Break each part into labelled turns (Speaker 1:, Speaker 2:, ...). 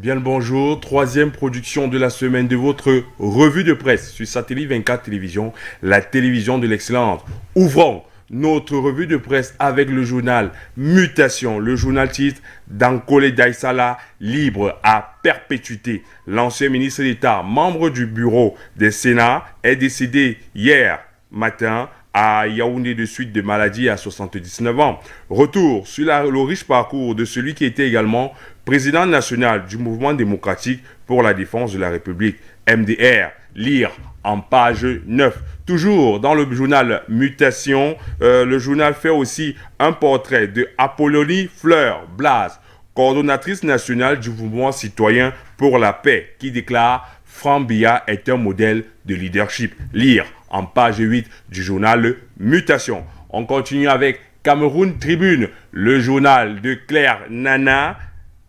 Speaker 1: Bien le bonjour, troisième production de la semaine de votre revue de presse sur Satellite 24 Télévision, la télévision de l'excellence. Ouvrons notre revue de presse avec le journal Mutation. Le journal titre Dankole Daïsala, libre à perpétuité. L'ancien ministre d'État, membre du bureau des Sénats, est décédé hier matin à Yaoundé de suite de maladie à 79 ans. Retour sur le riche parcours de celui qui était également président national du mouvement démocratique pour la défense de la République, MDR. Lire en page 9. Toujours dans le journal Mutation, le journal fait aussi un portrait de Apollonie Fleur Blas, coordonnatrice nationale du mouvement citoyen pour la paix, qui déclare « Franck Biya est un modèle de leadership ». Lire en page 8 du journal Mutation. On continue avec Cameroun Tribune, le journal de Claire Nana.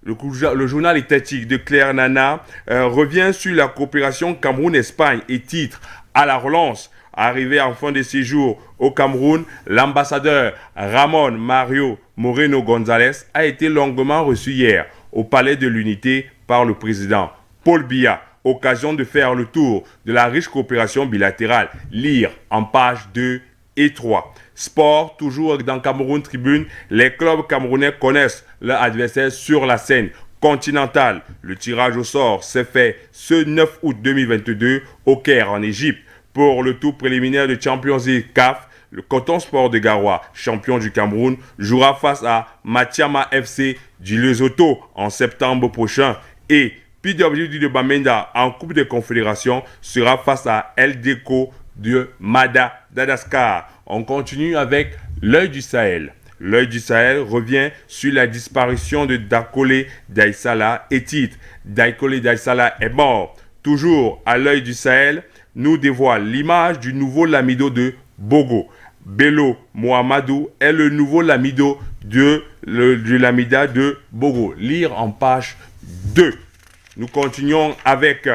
Speaker 1: Le journal étatique de Claire Nana revient sur la coopération Cameroun-Espagne et titre « À la relance ». Arrivé en fin de séjour au Cameroun, l'ambassadeur Ramon Mario Moreno González a été longuement reçu hier au Palais de l'Unité par le président Paul Biya. Occasion de faire le tour de la riche coopération bilatérale. Lire en pages 2 et 3. Sport, toujours dans Cameroun Tribune, les clubs camerounais connaissent leur adversaire sur la scène continentale. Le tirage au sort s'est fait ce 9 août 2022 au Caire en Égypte. Pour le tour préliminaire de Champions League CAF, le Coton Sport de Garoua, champion du Cameroun, jouera face à Matiama FC du Lesotho en septembre prochain et PWD de Bamenda en Coupe des Confédérations sera face à El Deco de Madagascar. On continue avec l'œil du Sahel. L'œil du Sahel revient sur la disparition de Dankole Daïsala et titre « Dankole Daïsala est mort ». Toujours à l'œil du Sahel, nous dévoile l'image du nouveau Lamido de Bogo. Bello Mohamedou est le nouveau Lamido du Lamida de Bogo. Lire en page 2. Nous continuons avec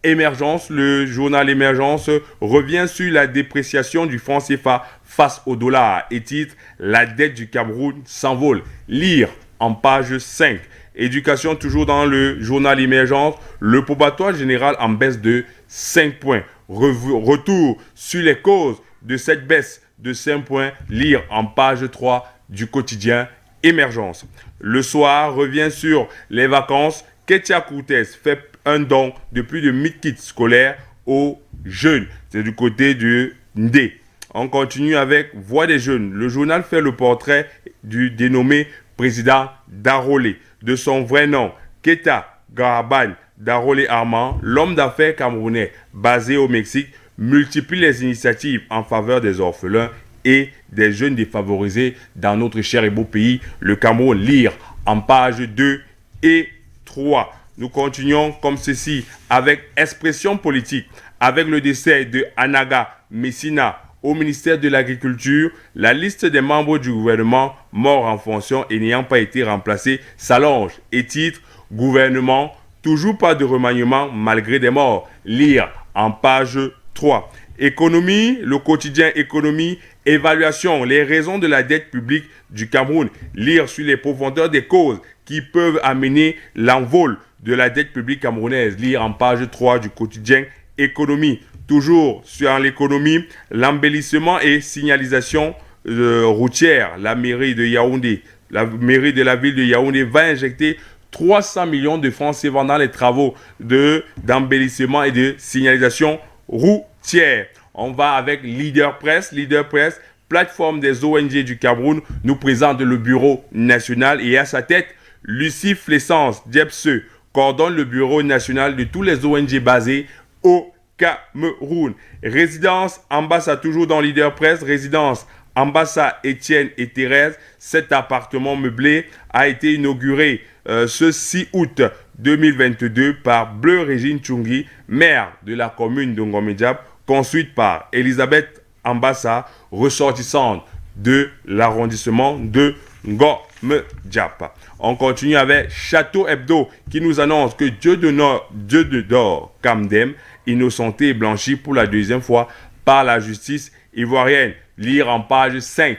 Speaker 1: Émergence. Le journal Émergence revient sur la dépréciation du franc CFA face au dollar et titre « La dette du Cameroun s'envole ». Lire en page 5. Éducation, toujours dans le journal Émergence, le probatoire général en baisse de 5 points. Retour sur les causes de cette baisse de 5 points. Lire en page 3 du quotidien Émergence. Le soir revient sur les vacances. Ketia Koutes fait un don de plus de 1000 kits scolaires aux jeunes. C'est du côté du Ndé. On continue avec Voix des jeunes. Le journal fait le portrait du dénommé président Darolé. De son vrai nom, Keta Garaban Darolé Armand, l'homme d'affaires camerounais basé au Mexique, multiplie les initiatives en faveur des orphelins et des jeunes défavorisés dans notre cher et beau pays, le Cameroun. Lire en page 2 et 3. Nous continuons comme ceci avec Expression politique. Avec le décès de Anaga Messina au ministère de l'Agriculture, la liste des membres du gouvernement morts en fonction et n'ayant pas été remplacés s'allonge et titre « Gouvernement, toujours pas de remaniement malgré des morts ». Lire en page 3. Économie, le quotidien Économie, évaluation, les raisons de la dette publique du Cameroun. Lire sur les profondeurs des causes qui peuvent amener l'envol de la dette publique camerounaise. Lire en page 3 du quotidien Économie. Toujours sur l'économie, l'embellissement et signalisation routière. La mairie de Yaoundé, la mairie de la ville de Yaoundé va injecter 300 millions de francs CFA dans les travaux d'embellissement et de signalisation routière. On va avec Leader Press. Leader Press, plateforme des ONG du Cameroun, nous présente le bureau national et à sa tête, Lucie Flessence Diepse coordonne le bureau national de tous les ONG basés au Cameroun. Résidence Ambassa, toujours dans Leader Press, résidence Ambassa Étienne et Thérèse. Cet appartement meublé a été inauguré ce 6 août 2022 par Bleu Régine Tchungi, maire de la commune de Ngomedjap, construite par Elisabeth Ambassa, ressortissante de l'arrondissement de Ngomedjap. On continue avec Château Hebdo qui nous annonce que Dieu de d'or Kamdem, innocenté et blanchi pour la deuxième fois par la justice ivoirienne. Lire en page 5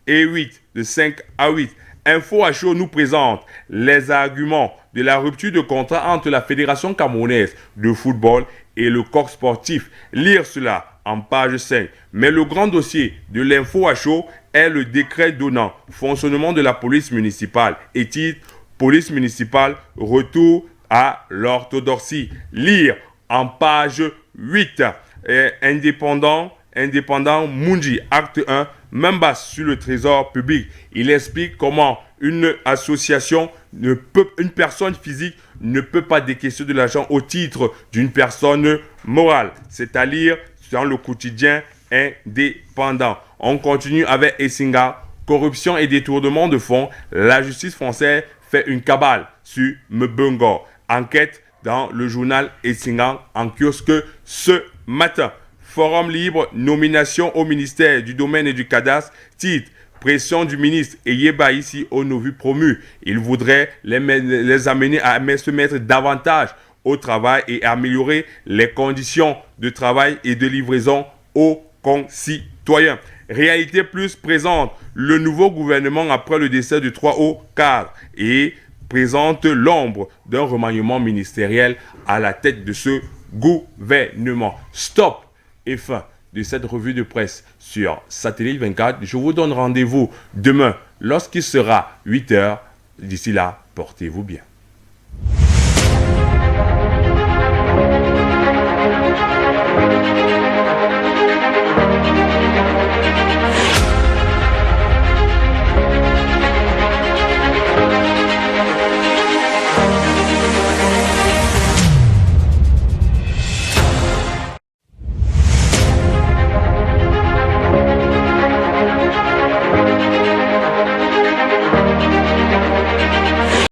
Speaker 1: et 8, de 5 à 8. Info à chaud nous présente les arguments de la rupture de contrat entre la Fédération camerounaise de football et le corps sportif. Lire cela en page 5. Mais le grand dossier de l'info à chaud est le décret donnant fonctionnement de la police municipale et titre police municipale, retour à l'orthodoxie. Lire en page 8. Indépendant Mundi, acte 1, Membas sur le trésor public. Il explique comment une personne physique ne peut pas décaisser de l'argent au titre d'une personne morale. C'est-à-dire dans le quotidien indépendant. On continue avec Essinga. Corruption et détournement de fonds. La justice française fait une cabale sur Mbungo. Enquête dans le journal Essinga en kiosque ce matin. Forum libre, nomination au ministère du domaine et du cadastre. Titre, pression du ministre Eyeba ici aux novices promus. Il voudrait les amener à se mettre davantage au travail et améliorer les conditions de travail et de livraison aux concitoyens. Réalité plus présente, le nouveau gouvernement après le décès de 3 hauts cadres et présente l'ombre d'un remaniement ministériel à la tête de ce gouvernement. Stop et fin de cette revue de presse sur Satellite 24. Je vous donne rendez-vous demain lorsqu'il sera 8 h. D'ici là, portez-vous bien.